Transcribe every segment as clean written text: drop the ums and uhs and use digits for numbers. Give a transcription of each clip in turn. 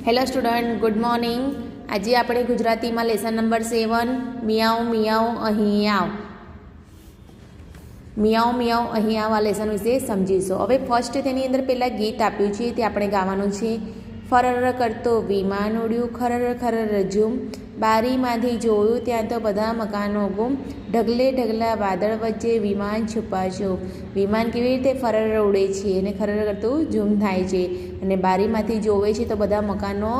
Hello student, good morning. આજે આપણે ગુજરાતીમાં લેસન નંબર 7 મિયાઉ મિયાઉ અહીં આવ મિયાઉ મિયાઉ અહીં આવ આ લેસન વિશે સમજીશું. હવે ફર્સ્ટ તેની અંદર પહેલાં ગીત આપ્યું છે તે આપણે ગાવાનું છે. ફરર કરતો વિમાન ઉડ્યું ખરર ખરર ઝૂમ, બારીમાંથી જોયું ત્યાં તો બધા મકાનો ગુમ, ઢગલે ઢગલા વાદળ વચ્ચે વિમાન છુપાશું. વિમાન કેવી રીતે ફરર ઉડે છે અને ખરર કરતું ઝૂમ થાય છે અને બારીમાંથી જોવે છે તો બધા મકાનો,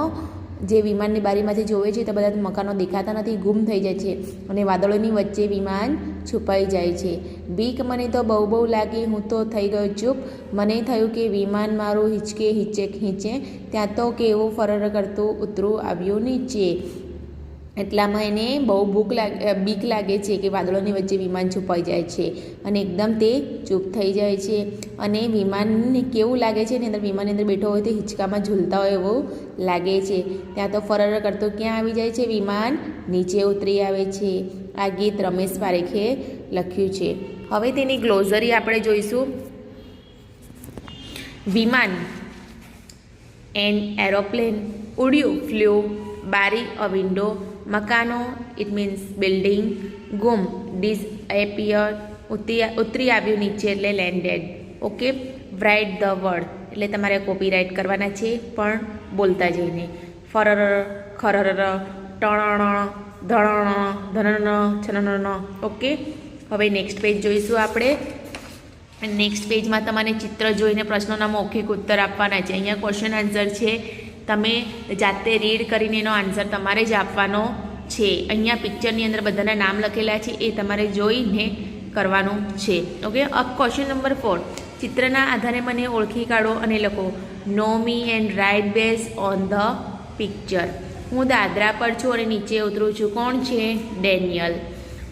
જે વિમાનની બારીમાંથી જોવે છે તો બધા મકાનો દેખાતા નથી, ગુમ થઈ જાય છે અને વાદળોની વચ્ચે વિમાન છુપાઈ જાય છે. બીક મને તો બહુ બહુ લાગી, હું તો થઈ ગયો ચૂપ, મને થયું કે વિમાન મારું હિંચકે હિંચે ખીંચે, ત્યાં તો કેવું ફરર કરતું ઉતરું આવ્યું નીચે. એટલામાં એને બહુ બીક લાગે છે કે વાદળોની વચ્ચે વિમાન છુપાઈ જાય છે અને એકદમ તે ચૂપ થઈ જાય છે. અને વિમાનને કેવું લાગે છે, એની અંદર વિમાનની અંદર બેઠો હોય તો હિંચકામાં ઝૂલતા હોય એવું લાગે છે. ત્યાં તો ફરર કરતો ક્યાં આવી જાય છે, વિમાન નીચે ઉતરી આવે છે. આ ગીત રમેશ પારેખે લખ્યું છે. હવે તેની ગ્લોઝરી આપણે જોઈશું. વિમાન, એન એરોપ્લેન, ઉડ્યું ફ્લ્યુ, બારી અ વિન્ડો, મકાનો ઇટ મીન્સ બિલ્ડિંગ, ગુમ ડિસએપિયર, ઉતરી આવ્યું નીચે એટલે landed. Okay, write the word એટલે તમારે કોપીરાઇટ કરવાના છે પણ બોલતા જઈને. ફરર ખરર ટણ ધણ ધન છન. ઓકે, હવે નેક્સ્ટ પેજ જોઈશું આપણે. નેક્સ્ટ પેજમાં તમારે ચિત્ર જોઈને પ્રશ્નોના મૌખિક ઉત્તર આપવાના છે. અહીંયા ક્વેશ્ચન આન્સર છે, તમે જાતે રીડ કરીને એનો આન્સર તમારે જ આપવાનો છે. અહીંયા પિક્ચરની અંદર બધાના નામ લખેલા છે, એ તમારે જોઈને કરવાનું છે. ઓકે, અબ ક્વેશ્ચન નંબર 4. ચિત્રના આધારે મને ઓળખી કાઢો અને લખો name and write base on the picture. હું દાદરા પર છું અને નીચે ઉતરું છું. કોણ છે? ડેનિયલ.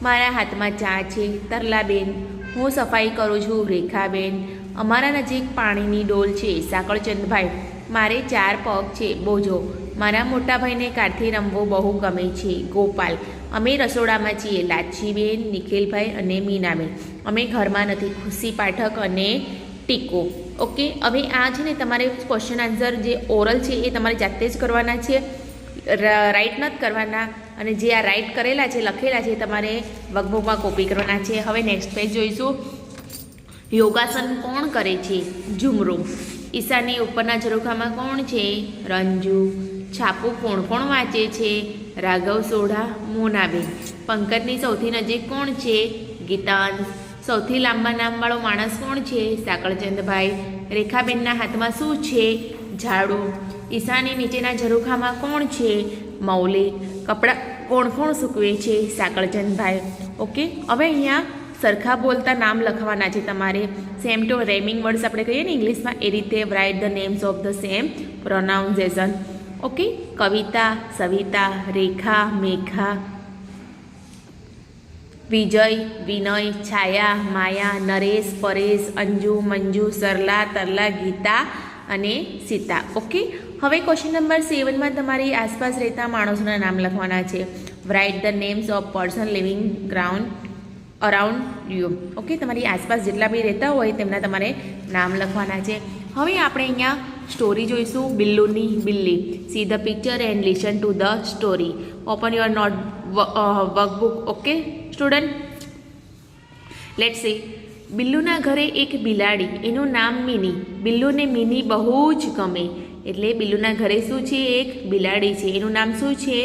મારા હાથમાં ચા છે. તરલાબેન. હું સફાઈ કરું છું. રેખાબેન. અમારા નજીક પાણીની ડોલ છે. સાકળચંદભાઈ. મારે 4 પગ છે. બોજો. મારા મોટા ભાઈને કારથી રમવું બહુ ગમે છે. ગોપાલ. અમે રસોડામાં છીએ. લાચીબેન, નિખિલભાઈ અને મીનાબેન. અમે ઘરમાં નથી. ખુશી પાઠક અને ટીકો. ઓકે, હવે આ છે ને તમારે ક્વેશ્ચન આન્સર જે ઓરલ છે એ તમારે જાતે જ કરવાના છે, રાઇટ નથી કરવાના. અને જે આ રાઇટ કરેલા છે, લખેલા છે, તમારે વર્કબુકમાં કોપી કરવાના છે. હવે નેક્સ્ટ પેજ જોઈશું. યોગાસન કોણ કરે છે? ઝુમરૂ. ઈશાની ઉપરના ઝરૂખામાં કોણ છે? રંજુ. છાપું કોણ કોણ વાંચે છે? રાઘવ સોઢા, મોનાબેન. પંકજની સૌથી નજીક કોણ છે? ગીતાંશ. સૌથી લાંબા નામવાળો માણસ કોણ છે? સાકળચંદભાઈ. રેખાબેનના હાથમાં શું છે? ઝાડુ. ઈશાની નીચેના ઝરૂખામાં કોણ છે? મૌલિક. કપડાં કોણ કોણ સૂકવે છે? સાકળચંદભાઈ. ઓકે, હવે અહીંયા સરખા બોલતા નામ લખવાના છે તમારે. સેમ ટુ રેમિંગ વર્ડ્સ આપણે કહીએ ને ઇંગ્લિશમાં, એ રીતે write the names of the same pronunciation. Okay, Kavita, Savita, Rekha, Megha, Vijay, Vinay, Chhaya, Maya, Naresh, Paresh, Anju, Manju, Sarla, Tarla, Geeta અને સીતા. ઓકે, હવે ક્વેશ્ચન નંબર 7માં તમારી આસપાસ રહેતા માણસોના નામ લખવાના છે. Write the names of person living around you. Okay, તમારી આસપાસ જેટલા બી રહેતા હોય તેમના તમારે નામ લખવાના છે. હવે આપણે અહીંયા સ્ટોરી જોઈશું. બિલ્લુની બિલ્લી. See the picture and listen to the story. Open your note workbook. Okay student, let's see. બિલ્લુના ઘરે એક બિલાડી, એનું નામ મિની. બિલ્લુને મિની બહુ જ ગમે. એટલે બિલ્લુના ઘરે શું છે? એક બિલાડી છે, એનું નામ શું છે?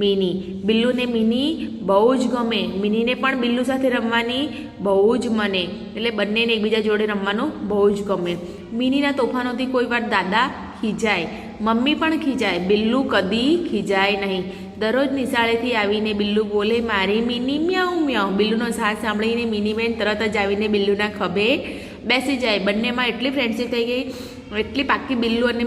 મિની. બિલ્લુને મિની બહુ જ ગમે. મિનીને પણ બિલ્લુ સાથે રમવાની બહુ જ મને, એટલે બંનેને એકબીજા જોડે રમવાનું બહુ જ ગમે. મિનીના તોફાનોથી કોઈ વાર દાદા ખીજાય, મમ્મી પણ ખીજાય, બિલ્લુ કદી ખીજાય નહીં. દરરોજ નિશાળેથી આવીને બિલ્લુ બોલે મારી મિની મ્યાઉ મ્યાઉ. બિલ્લુનો સાથ સાંભળીને મિનીબેન તરત જ આવીને બિલ્લુના ખભે બેસી જાય. બંનેમાં એટલી ફ્રેન્ડશીપ થઈ ગઈ, એટલી પાકી બિલ્લુ અને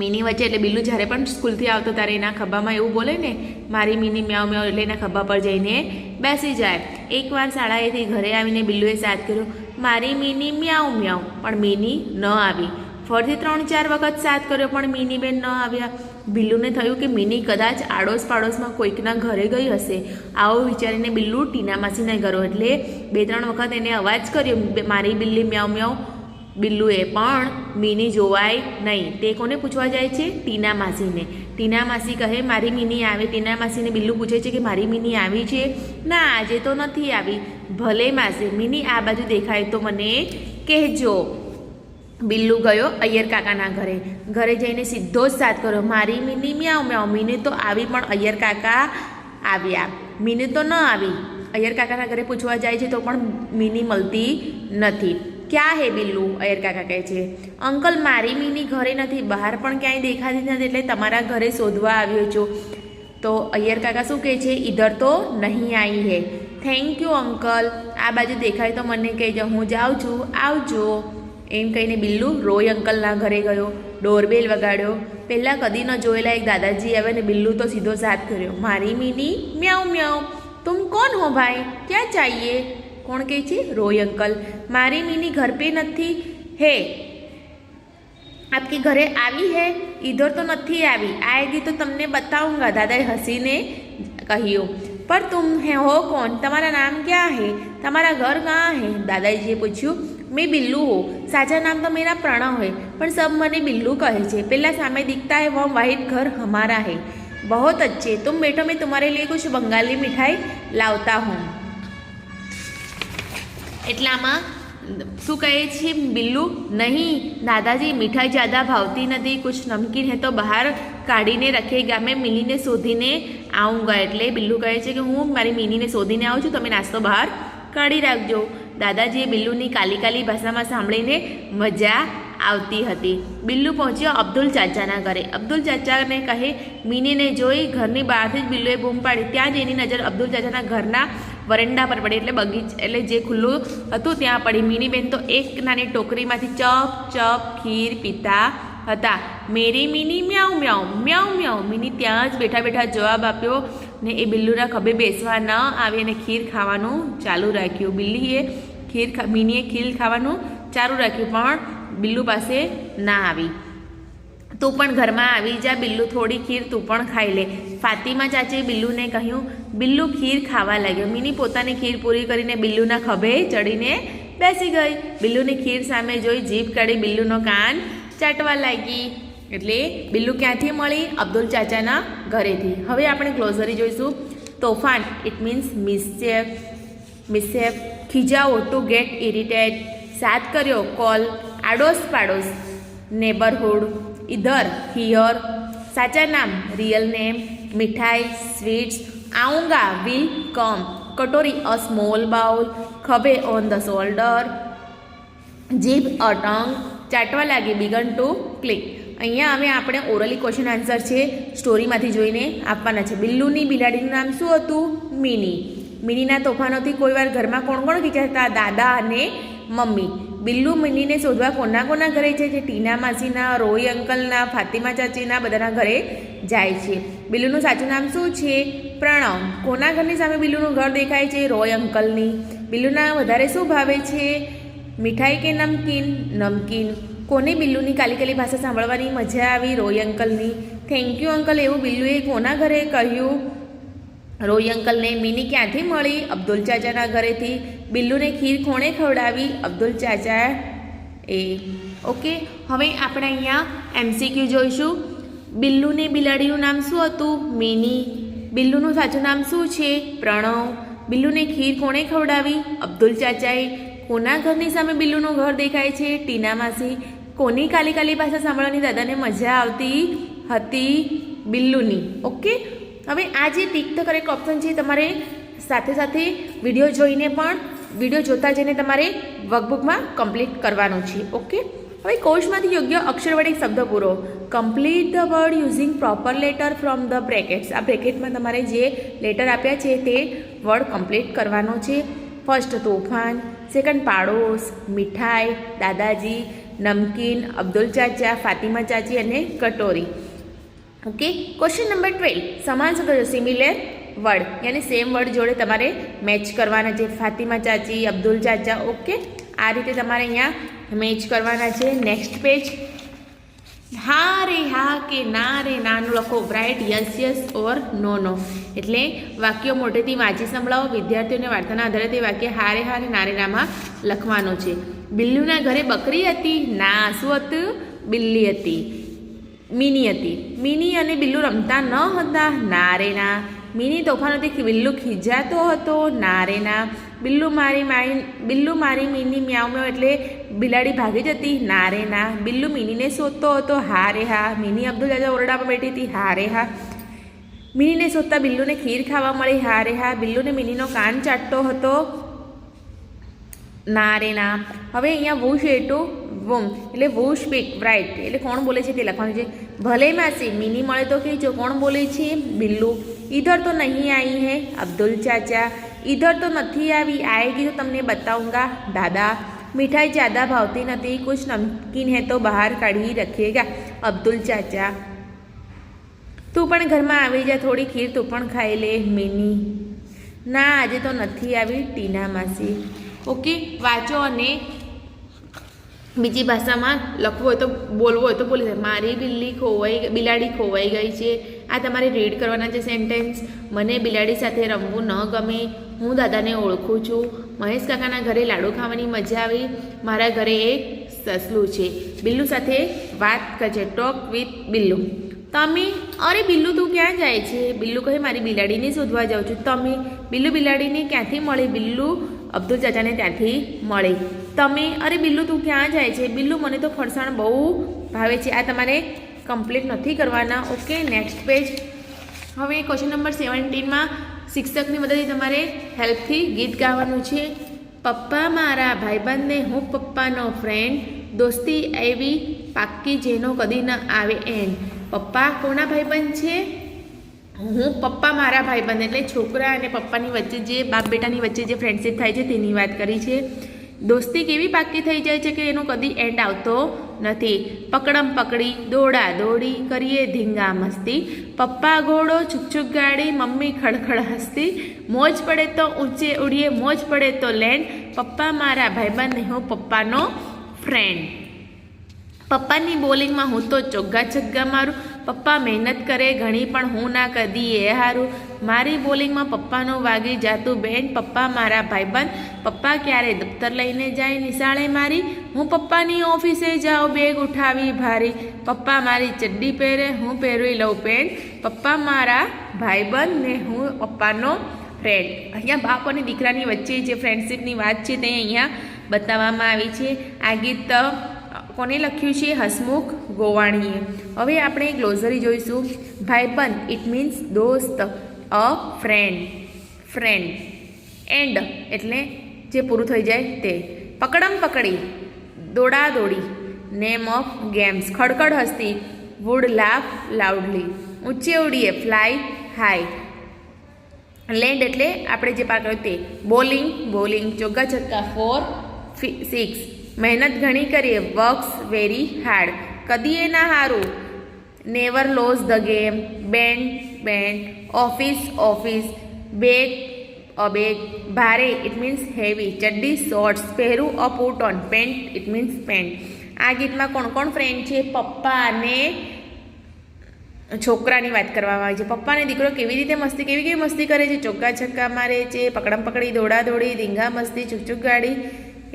મિની વચ્ચે. એટલે બિલ્લુ જ્યારે પણ સ્કૂલથી આવતો ત્યારે એના ખભામાં એવું બોલે ને મારી મિની મ્યાઉ મ્યાઉ, એટલે એના ખભા પર જઈને બેસી જાય. એકવાર શાળાએથી ઘરે આવીને બિલ્લુએ સાથ કર્યો મારી મિની મ્યાઉ મ્યાઉ, પણ મિની ન આવી. ફરીથી 3-4 વખત સાથ કર્યો પણ મિનીબેન ન આવ્યા. બિલ્લુને થયું કે મિની કદાચ આડોશ પાડોશમાં કોઈકના ઘરે ગઈ હશે. આવું વિચારીને બિલ્લુ ટીના માસીના ઘરો એટલે 2-3 વખત એને અવાજ કર્યો મારી બિલ્લી મ્યાઉ મ્યાઉ, બિલ્લુએ પણ મીની જોવાય નહીં. તે કોને પૂછવા જાય છે? ટીના માસીને. ટીના માસી કહે મારી મીની આવી. ટીના માસીને બિલ્લુ પૂછે છે કે મારી મીની આવી છે? ના, આજે તો નથી આવી. ભલે માસી, મીની આ બાજુ દેખાય તો મને કહેજો. બિલ્લુ ગયો અય્યર કાકાના ઘરે. ઘરે જઈને સીધો જ સાથ કર્યો, મારી મીની મ્યાઉ મ્યાઉ. મીની તો આવી પણ અય્યર કાકા આવ્યા. મીની તો ન આવી. અય્યર કાકાના ઘરે પૂછવા જાય છે તો પણ મીની મળતી નથી. ક્યાં હે બિલ્લુ? અય્યર કાકા કહે છે, અંકલ મારી મીની ઘરે નથી, બહાર પણ ક્યાંય દેખાતી નથી, એટલે તમારા ઘરે શોધવા આવ્યો છું. તો અય્યર કાકા શું કહે છે? ઇધર તો નહીં આવી હે. થેન્ક યુ અંકલ, આ બાજુ દેખાય તો મને કહેજો, હું જાઉં છું, આવજો. એમ કહીને બિલ્લુ રોય અંકલના ઘરે ગયો. ડોરબેલ વગાડ્યો. પહેલાં કદી ન જોયેલા એક દાદાજી આવે ને બિલ્લુ તો સીધો સાથ કર્યો, મારી મીની મ્યાઉ મ્યાઉ. तुम कौन हो भाई, क्या चाहिए? कौन કહે છે? રોય અંકલ. મારી મીની ઘર પે નથી હે. આપકે ઘરે આવી હે? ઇધર તો નથી આવી. આएगी તો તમને બતાऊंगा, દાદાએ હસીને કહ્યું. પર તુમ હો કોણ? તમારા નામ ક્યાં હે? તમારા ઘર કहाँ હે? દાદાજીએ પૂછ્યું. मैं बिल्लू हो. साचा नाम तो मेरा प्रणव है, पर सब मने बिल्लू कहे छे. पहला सामे दिखता है वह वाइट घर हमारा है. बहुत अच्छे, तुम बैठो, मैं तुम्हारे लिए कुछ बंगाली मिठाई लावता हूँ. એટલામાં શું કહે છે બિલ્લુ? નહીં દાદાજી, મીઠાઈ જ્યાદા ભાવતી નથી, કુછ નમકીન હે તો બહાર કાઢીને રખેગા, મેં મિલીને શોધીને આઉંગા. એટલે બિલ્લુ કહે છે કે હું મારી મિનીને શોધીને આવું છું, તમે નાસ્તો બહાર કાઢી રાખજો. દાદાજીએ બિલ્લુની કાલી કાલી ભાષામાં સાંભળીને મજા આવતી હતી. બિલ્લુ પહોંચ્યો અબ્દુલ ચાચાના ઘરે. અબ્દુલ ચાચાને કહે મિનીને જોઈ ઘરની બહારથી જ બિલ્લુએ બૂમ પાડી. ત્યાં જ એની નજર અબ્દુલ ચાચાના ઘરના વરંડા પર પડી, એટલે એટલે જે ખુલ્લું હતું ત્યાં પડી. મિનીબેન તો એક નાની ટોકરીમાંથી ચપ ચપ ખીર પીતા હતા. મેરી મિની મ્યાઉ મ્યાઉ મ્યાઉ મ્યાઉ. મિની ત્યાં જ બેઠા બેઠા જવાબ આપ્યો ને એ બિલ્લુના ખભે બેસવા ન આવી અને ખીર ખાવાનું ચાલુ રાખ્યું. મિનીએ ખીર ખાવાનું ચાલુ રાખ્યું, પણ બિલ્લુ પાસે ના આવી. તું પણ ઘરમાં આવી જા બિલ્લુ, થોડી ખીર તું પણ ખાઈ લે. ફાતિમા ચાચીએ બિલ્લુને કહ્યું. બિલ્લુ ખીર ખાવા લાગ્યો. મિની પોતાની ખીર પૂરી કરીને બિલ્લુના ખભે ચડીને બેસી ગઈ. બિલ્લુની ખીર સામે જોઈ જીભ કાઢી બિલ્લુનો કાન ચાટવા લાગી. એટલે બિલ્લુ ક્યાંથી મળી? અબ્દુલ ચાચાના ઘરેથી. હવે આપણે ગ્લોઝરી જોઈશું. તોફાન, ઇટ મીન્સ મિસચેફ. ખીજાવો, ટુ ગેટ ઇરિટેડ. સાથ કર્યો, કોલ. આડોશ પાડોશ, નેબરહુડ. ઇધર, હિયર. સાચા નામ, રિયલ નેમ. મીઠાઈ, સ્વીટ્સ. આઉંગા, વિલ કમ. કટોરી, અ સ્મોલ બાઉલ. ખભે, ઓન ધ શોલ્ડર. જીભ, અ ટંગ. ચાટવા લાગી, બિગન ટુ ક્લિક. અહીંયા હવે આપણે ઓરલી ક્વેશ્ચન આન્સર છે સ્ટોરીમાંથી જોઈને આપવાના છે. બિલ્લુની બિલાડીનું નામ શું હતું? મિની. મિનીના તોફાનોથી કોઈવાર ઘરમાં કોણ કોણ ખીજાતા? દાદા અને મમ્મી. બિલ્લુ મિનીને શોધવા કોના ઘરે છે? ટીના માસીના, રોય અંકલના, ફાતિમા ચાચીના, બધાના ઘરે જાય છે. બિલ્લુનું સાચું નામ શું છે? પ્રણવ. કોના ઘરની સામે બિલ્લુનું ઘર દેખાય છે? રોય અંકલની. બિલ્લુના વધારે શું ભાવે છે? મીઠાઈ કે નમકીન? નમકીન. કોને બિલ્લુની કાલી કાલી ભાષા સાંભળવાની મજા આવી? રોય અંકલની. થેન્ક યુ અંકલ એવું બિલ્લુએ કોના ઘરે કહ્યું? રોય અંકલને. મિની ક્યાંથી મળી? અબ્દુલ ચાચાના ઘરેથી. બિલ્લુને ખીર કોણે ખવડાવી? અબ્દુલ ચાચા એ. ઓકે, હવે આપણે અહીંયા MCQ જોઈશું. બિલ્લુની બિલાડીનું નામ શું હતું? મિની. બિલ્લુનું સાચું નામ શું છે? પ્રણવ. બિલ્લુને ખીર કોણે ખવડાવી? અબ્દુલ ચાચાએ. કોના ઘરની સામે બિલ્લુનું ઘર દેખાય છે? ટીના માસી. કોની કાલી કાલી ભાષા સાંભળવાની દાદાને મજા આવતી હતી? બિલ્લુની. ઓકે, હવે આ જે ટીક ધ કરેક્ટ ઓપ્શન છે તમારે સાથે સાથે વિડીયો જોઈને પણ વિડીયો જોતા જઈને તમારે વર્કબુકમાં કમ્પ્લીટ કરવાનું છે. ઓકે, હવે કોર્સમાંથી યોગ્ય અક્ષર વડે શબ્દ પૂરો. Complete the word using proper letter from the brackets. આ બ્રેકેટમાં તમારે જે લેટર આપ્યા છે તે વર્ડ કમ્પ્લીટ કરવાનો છે. ફર્સ્ટ તોફાન, સેકન્ડ પાડોશ, મીઠાઈ, દાદાજી, નમકીન, અબ્દુલ ચાચા, ફાતિમા ચાચી અને કટોરી. Okay, question number 12. સમાન શબ્દ સિમિલર વર્ડ, યાની સેમ વર્ડ જોડે તમારે મેચ કરવાના છે. ફાતિમા ચાચી, અબ્દુલ ચાચા. ઓકે, આ રીતે તમારે અહીંયા મેચ કરવાના છે. Next page. હા રે હા કે ના રે નાનું લખો. રાઇટ યસ યસ ઓર નો નો. એટલે વાક્યો મોટેથી વાંચી સંભળાવો. વિદ્યાર્થીઓને વાર્તાના આધારે તે વાક્ય હા રે હા અને ના રે નામાં લખવાનું છે. બિલ્લુના ઘરે બકરી હતી? ના, શું હતું? બિલ્લી હતી, મિની હતી. મિની અને બિલ્લુ રમતા ન હતા? ના રે ના. મિની તોફાન હતી, બિલ્લુ ખીજાતો હતો? ના રે ના. બિલ્લુ મારી મિની મ્યાઉ મ્યાઉ એટલે બિલાડી ભાગી જતી? ના રે ના. બિલ્લુ મિનીને શોધતો હતો? હા રે હા. મિની અબ્દુલ ચાચા ઓરડામાં બેઠી હતી? હા રે હા. મિનીને શોધતા બિલ્લુને ખીર ખાવા મળી? હા રે હા. બિલ્લુને મિનીનો કાન ચાટતો હતો? ના રે ના. હવે અહીંયા વુશ એટુ વુમ એટલે વુશ સ્પીક રાઈટ એટલે કોણ બોલે છે તે લખવાનું છે. ભલે માસી, મિની મળે તો કહેજો. કોણ બોલે છે? બિલ્લુ. ઇધર તો નહીં આવી હે? અબ્દુલ ચાચા. ઇધર તો નથી આવી, આएगी તો તમને બતાઉંગા. દાદા. મીઠાઈ જ્યાદા ભાવતી નથી, કુછ નમકીન હે તો બહાર કાઢી રખિએગા. અબ્દુલ ચાચા. તું પણ ઘરમાં આવી જા, થોડી ખીર તું પણ ખાઈ લે. મિની. ના, આજે તો નથી આવી ટીના માસી. ઓકે, વાંચો અને બીજી ભાષામાં લખવું હોય તો બોલવું હોય તો બોલી જાય. મારી બિલાડી ખોવાઈ ગઈ છે. આ તમારે રીડ કરવાના છે સેન્ટેન્સ. મને બિલાડી સાથે રમવું ન ગમે. હું દાદાને ઓળખું છું. મહેશ કાકાના ઘરે લાડુ ખાવાની મજા આવી. મારા ઘરે એક સસલું છે. બિલ્લુ સાથે વાત કરજે. Talk with Billu. તમે, અરે બિલ્લુ તું ક્યાં જાય છે? બિલ્લુ કહે મારી બિલાડીને શોધવા જાઉં છું. તમે, બિલ્લુ બિલાડીને ક્યાંથી મળે? બિલ્લુ અબ્દુલ ચાચાને ત્યાંથી મળે. તમે, અરે બિલ્લુ તું ક્યાં જાય છે? બિલ્લુ મને તો ફરસાણ બહુ ભાવે છે. આ તમારે કમ્પ્લીટ નથી કરવાના. Okay, next page. હવે ક્વેશ્ચન નંબર 17માં શિક્ષકની મદદથી તમારે હેલ્પથી ગીત ગાવાનું છે. પપ્પા મારા ભાઈબંધને હું પપ્પાનો ફ્રેન્ડ, દોસ્તી એવી પાક્કી જેનો કદી ન આવે એન્ડ. પપ્પા કોના ભાઈબંધ છે? હું પપ્પા મારા ભાઈબંધ એટલે છોકરા અને પપ્પાની વચ્ચે જે બાપ બેટાની વચ્ચે જે ફ્રેન્ડશિપ થાય છે તેની વાત કરી છે. દોસ્તી કેવી પાક્કી થઈ જાય છે કે એનો કદી એન્ડ આવતો નથી. પકડમ પકડી, દોડા દોડી, કરીએ ધીંગા મસ્તી. પપ્પા ઘોડો, છુક ગાડી, મમ્મી ખડખડ હસતી. મોજ પડે તો ઊંચે ઉડીએ, મોજ પડે તો લેન્ડ. પપ્પા મારા ભાઈબંધ ને હું પપ્પાનો ફ્રેન્ડ. પપ્પાની બોલિંગમાં હું તો ચોગ્ગા છગ્ગા મારું. પપ્પા મહેનત કરે ઘણી પણ હું ના કદી એ હારું. મારી બોલિંગમાં પપ્પાનો વાગી જાતું બેન. પપ્પા મારા ભાઈબંધ. પપ્પા ક્યારે દફતર લઈને જાય નિશાળે મારી. હું પપ્પાની ઓફિસે જાઉં બેગ ઉઠાવી ભારી. પપ્પા મારી ચડ્ડી પહેરે, હું પહેરવી લઉં પેન્ટ. પપ્પા મારા ભાઈબંધ ને હું પપ્પાનો ફ્રેન્ડ. અહીંયા બાપ અને દીકરાની વચ્ચે જે ફ્રેન્ડશિપની વાત છે તે અહીંયા બતાવવામાં આવી છે. આ ગીત કોને લખ્યું છે? હસમુખ ગોવાણીએ. હવે આપણે ગ્લોઝરી જોઈશું. ભાઈબંધ ઇટ મીન્સ દોસ્ત. અ ફ્રેન્ડ. એન્ડ એટલે જે પૂરું થઈ જાય તે. પકડમ પકડી, દોડા દોડી. Name of games. ખડખડ હસતી, વુડ લાફ લાઉડલી. ઊંચે ઉડીએ, ફ્લાય હાઈ. લેન્ડ એટલે આપણે જે પાક તે. બોલિંગ. ચોગ્ગા છક્કા 4 6. મહેનત ઘણી કરીએ, વર્ક્સ વેરી હાર્ડ. કદી એ ના હારું, never lose the game. Band. Office. Bag ભારે ઇટ મીન્સ હેવી. ચડ્ડી શોર્ટ્સ. પહેરું a put on. Pant it means pant. આ ગીતમાં કોણ કોણ ફ્રેન્ડ છે? પપ્પા અને છોકરાની વાત કરવામાં આવી છે. પપ્પા અને દીકરો કેવી રીતે કેવી મસ્તી કરે છે? ચોગ્ગા છક્કા મારે છે, પકડમ પકડી, દોડા દોડી, ધીંગા મસ્તી, છુક ગાડી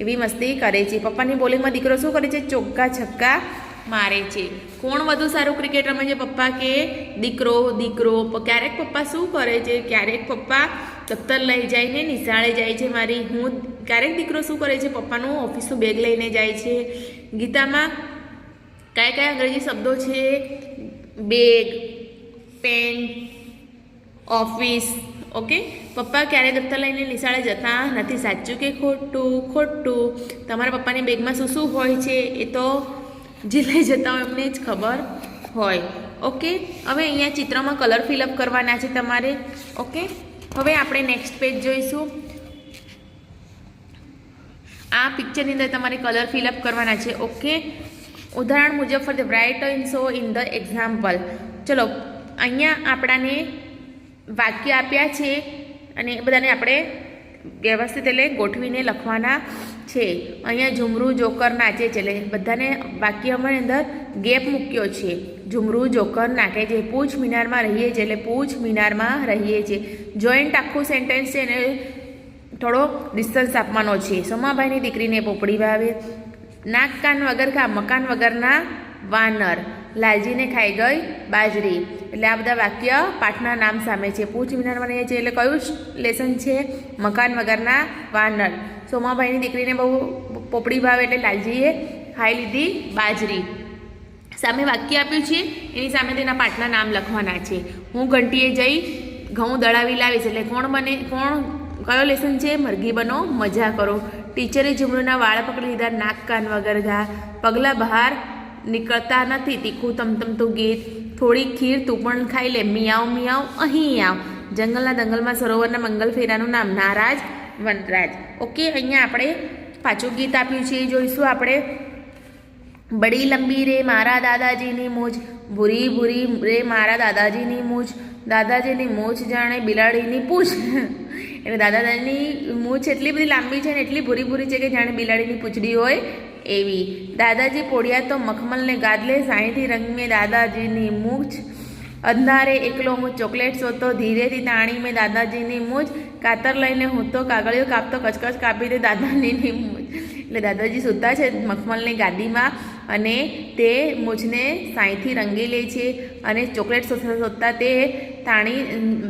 એવી મસ્તી કરે છે. પપ્પાની બોલિંગમાં દીકરો શું કરે છે? ચોગ્ગા છક્કા મારે છે. કોણ વધુ સારું ક્રિકેટ રમે છે? પપ્પા કે દીકરો? ક્યારેક પપ્પા શું કરે છે? ક્યારેક પપ્પા દફતર લઈ જઈને નિશાળે જાય છે મારી. ક્યારેક દીકરો શું કરે છે? પપ્પાનું ઓફિસનું બેગ લઈને જાય છે. ગીતામાં કયા અંગ્રેજી શબ્દો છે? Bag, pen, office. ઓકે, પપ્પા ક્યારે દફતર લઈને નિશાળે જતા નથી. સાચું કે ખોટું? તમારા પપ્પાની બેગમાં શું હોય છે એ તો જે લઈ જતા હોય એમને જ ખબર હોય. ઓકે, હવે અહીંયા ચિત્રમાં કલર ફિલઅપ કરવાના છે તમારે. ઓકે, હવે આપણે નેક્સ્ટ પેજ જોઈશું. આ પિક્ચરની અંદર તમારે કલર ફિલઅપ કરવાના છે. ઓકે, ઉદાહરણ મુજબ for the right so in the example. ચલો, અહીંયા આપણાને વાક્ય આપ્યા છે અને એ બધાને આપણે વ્યવસ્થિત એટલે ગોઠવીને લખવાના છે. અહીંયા ઝુમરું જોકર નાચે છે એટલે બધાને વાક્યમાં અંદર ગેપ મૂક્યો છે. ઝુમરું જોકર નાચે છે. પૂછ મિનારમાં રહીએ છીએ એટલે પૂછ મિનારમાં રહીએ છીએ. જોઈન્ટ આખું સેન્ટેન્સ છે અને થોડો ડિસ્ટન્સ આપવાનો છે. સોમાભાઈની દીકરીને પોપડી ભાવે. નાક કાન વગર ખા મકાન વગરના વાનર. લાલજીને ખાઈ ગઈ બાજરી. એટલે આ બધા વાક્ય પાઠના નામ સામે છે. પૂછ વિનારવાની છે એટલે કયું લેસન છે? મકાન વગરના વાનર. સોમાભાઈની દીકરીને બહુ પોપડી ભાવે એટલે લાલજીએ ખાઈ લીધી બાજરી. સામે વાક્ય આપ્યું છે, એની સામે તેના પાઠના નામ લખવાના છે. હું ઘંટીએ જઈ ઘઉં દળાવી લાવીશ એટલે કયો લેસન છે? મરઘી બનો મજા કરો. ટીચરે ઝુમરૂના વાળ પકડી લીધા. નાક કાન વગર ઘા. પગલાં બહાર નીકળતા નથી. તીખું તમતમતું ગીત. થોડી ખીર તું પણ ખાઈ લે. મિયાવ મિયાવ અહીં આવ. જંગલના દંગલમાં સરોવરના મંગલ ફેરાનું નામ નારાજ વનરાજ. ઓકે, અહીંયા આપણે પાછું ગીત આપ્યું છે, જોઈશું આપણે. બડી લંબી રે મારા દાદાજીની મૂછ, ભૂરી ભૂરી રે મારા દાદાજીની મૂછ, દાદાજીની મૂછ જાણે બિલાડીની પૂછ. એટલે દાદાજીની મૂછ એટલી બધી લાંબી છે ને એટલી ભૂરી ભૂરી છે કે જાણે બિલાડીની પૂંછડી હોય એવી. દાદાજી પોડિયા તો મખમલને ગાદલે, સાહીથી રંગ મેં દાદાજીની મૂછ, અંધારે એકલો હું ચોકલેટ શોધતો, ધીરેથી તાણી મેં દાદાજીની મૂછ, કાતર લઈને હું તો કાગળિયો કાપતો, કચકચ કાપી દે દાદાજીની મૂછ. એટલે દાદાજી સૂતા છે મખમલની ગાદીમાં અને તે મૂછને સાંઈથી રંગી લે છે અને ચોકલેટ શોધતા તે તાણી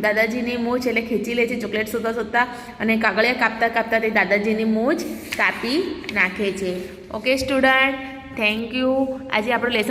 દાદાજીની મૂછ એટલે ખેંચી લે છે ચોકલેટ શોધતા અને કાગળિયા કાપતા કાપતા તે દાદાજીની મૂછ કાપી નાખે છે. Okay student, thank you. આજે આપણો લેસન